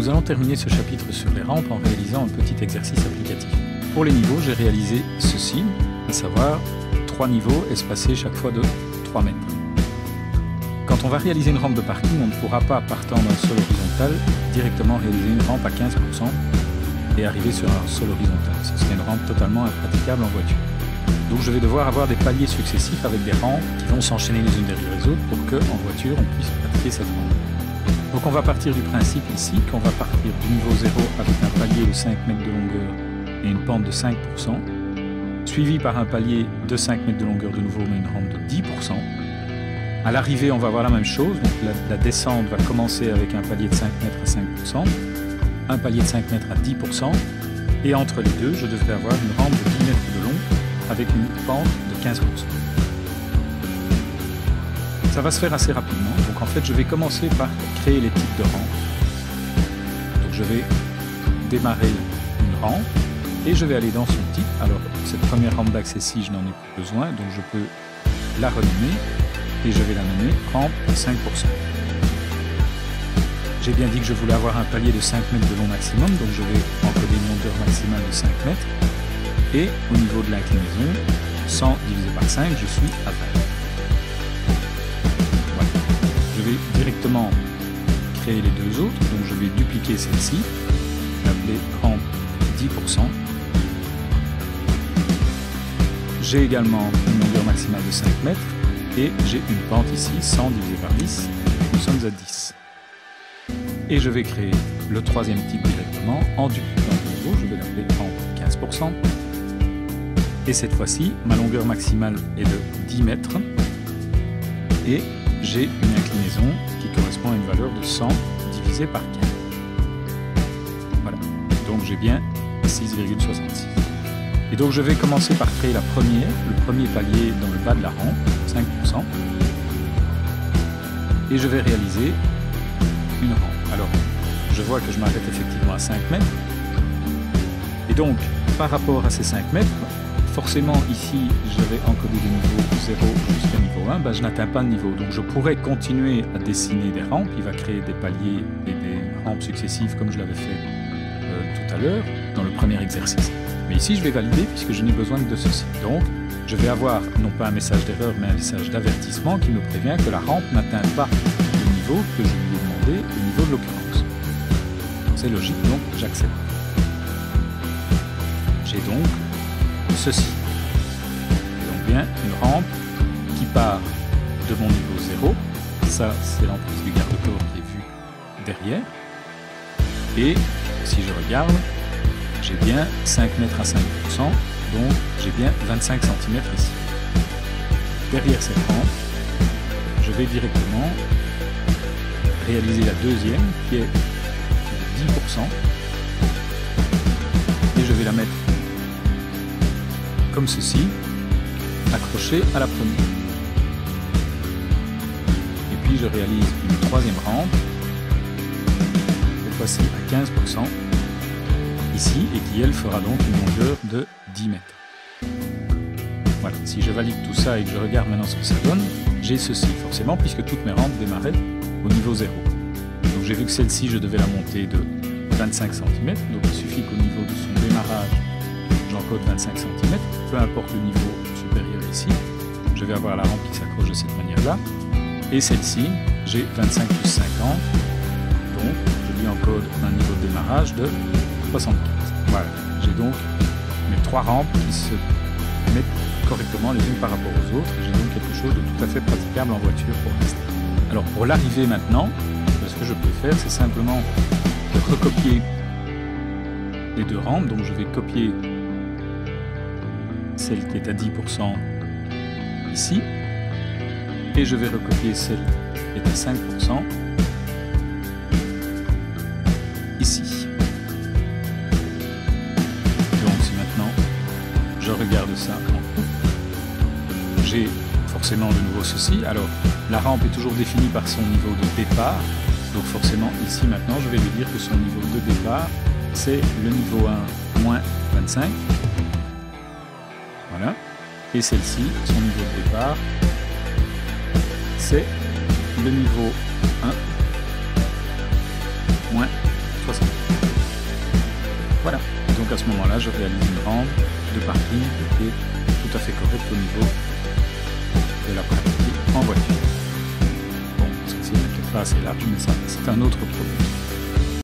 nous allons terminer ce chapitre sur les rampes en réalisant un petit exercice applicatif. Pour les niveaux, j'ai réalisé ceci, à savoir 3 niveaux espacés chaque fois de 3 mètres. Quand on va réaliser une rampe de parking, on ne pourra pas, partant d'un sol horizontal, directement réaliser une rampe à 15% et arriver sur un sol horizontal. Ce serait une rampe totalement impraticable en voiture. Donc je vais devoir avoir des paliers successifs avec des rampes qui vont s'enchaîner les unes derrière les autres pour qu'en voiture on puisse pratiquer cette rampe. Donc on va partir du principe ici qu'on va partir du niveau 0 avec un palier de 5 mètres de longueur et une pente de 5%, suivi par un palier de 5 mètres de longueur de nouveau mais une rampe de 10%. À l'arrivée on va avoir la même chose, donc la descente va commencer avec un palier de 5 mètres à 5%, un palier de 5 mètres à 10%, et entre les deux je devrais avoir une rampe de 10 mètres de long avec une pente de 15%. Ça va se faire assez rapidement, donc en fait je vais commencer par créer les types de rampes. Donc je vais démarrer une rampe et je vais aller dans son type. Alors cette première rampe d'accès-ci je n'en ai plus besoin, donc je peux la renommer et je vais la nommer rampe 5%. J'ai bien dit que je voulais avoir un palier de 5 mètres de long maximum, donc je vais encoder une longueur maximale de 5 mètres. Et au niveau de l'inclinaison, 100 divisé par 5, je suis à 20. Voilà. Je vais directement créer les deux autres, donc je vais dupliquer celle-ci, l'appeler rampe 10%. J'ai également une longueur maximale de 5 mètres et j'ai une pente ici, 100 divisé par 10, nous sommes à 10. Et je vais créer le troisième type directement en dupliquant de nouveau, je vais l'appeler rampe 15%. Et cette fois-ci, ma longueur maximale est de 10 mètres et j'ai une inclinaison qui correspond à une valeur de 100 divisé par 15. Voilà, donc j'ai bien 6,66. Et donc je vais commencer par créer le premier palier dans le bas de la rampe, 5%. Et je vais réaliser une rampe. Alors, je vois que je m'arrête effectivement à 5 mètres. Et donc, par rapport à ces 5 mètres, forcément, ici, j'avais encodé du niveau 0 jusqu'à niveau 1, je n'atteins pas le niveau. Donc, je pourrais continuer à dessiner des rampes. Il va créer des paliers et des rampes successives comme je l'avais fait tout à l'heure dans le premier exercice. Mais ici, je vais valider puisque je n'ai besoin que de ceci. Donc, je vais avoir non pas un message d'erreur, mais un message d'avertissement qui me prévient que la rampe n'atteint pas le niveau que je lui ai demandé au niveau de l'occurrence. C'est logique, donc j'accepte. J'ai donc ceci. Donc bien une rampe qui part de mon niveau 0. Ça, c'est l'emprise du garde-corps qui est vue derrière. Et si je regarde, j'ai bien 5 mètres à 5%, donc j'ai bien 25 cm ici. Derrière cette rampe, je vais directement réaliser la deuxième qui est de 10%. Et je vais la mettre comme ceci, accroché à la première. Et puis je réalise une troisième rampe, cette fois-ci à 15%, ici, et qui elle fera donc une longueur de 10 mètres. Voilà, si je valide tout ça et que je regarde maintenant ce que ça donne, j'ai ceci forcément, puisque toutes mes rampes démarraient au niveau 0. Donc j'ai vu que celle-ci, je devais la monter de 25 cm, donc il suffit qu'au niveau de son démarrage, j'encode 25 cm, peu importe le niveau supérieur ici, je vais avoir la rampe qui s'accroche de cette manière-là. Et celle-ci, j'ai 25 plus 50, donc je lui encode un niveau de démarrage de 75. Voilà, j'ai donc mes 3 rampes qui se mettent correctement les unes par rapport aux autres. J'ai donc quelque chose de tout à fait praticable en voiture pour l'instant. Alors pour l'arrivée maintenant, ce que je peux faire, c'est simplement de recopier les deux rampes. Donc je vais copier celle qui est à 10% ici, et je vais recopier celle qui est à 5% ici. Donc si maintenant je regarde ça en coupe, j'ai forcément de nouveau ceci. Alors la rampe est toujours définie par son niveau de départ, donc forcément ici maintenant je vais lui dire que son niveau de départ c'est le niveau 1 moins 25. Voilà. Et celle-ci, son niveau de départ, c'est le niveau 1 moins 75. Voilà, et donc à ce moment-là, je réalise une rampe de parking qui est tout à fait correcte au niveau de la pratique en voiture. Bon, parce que c'est peut-être pas assez large, mais ça, c'est un autre problème.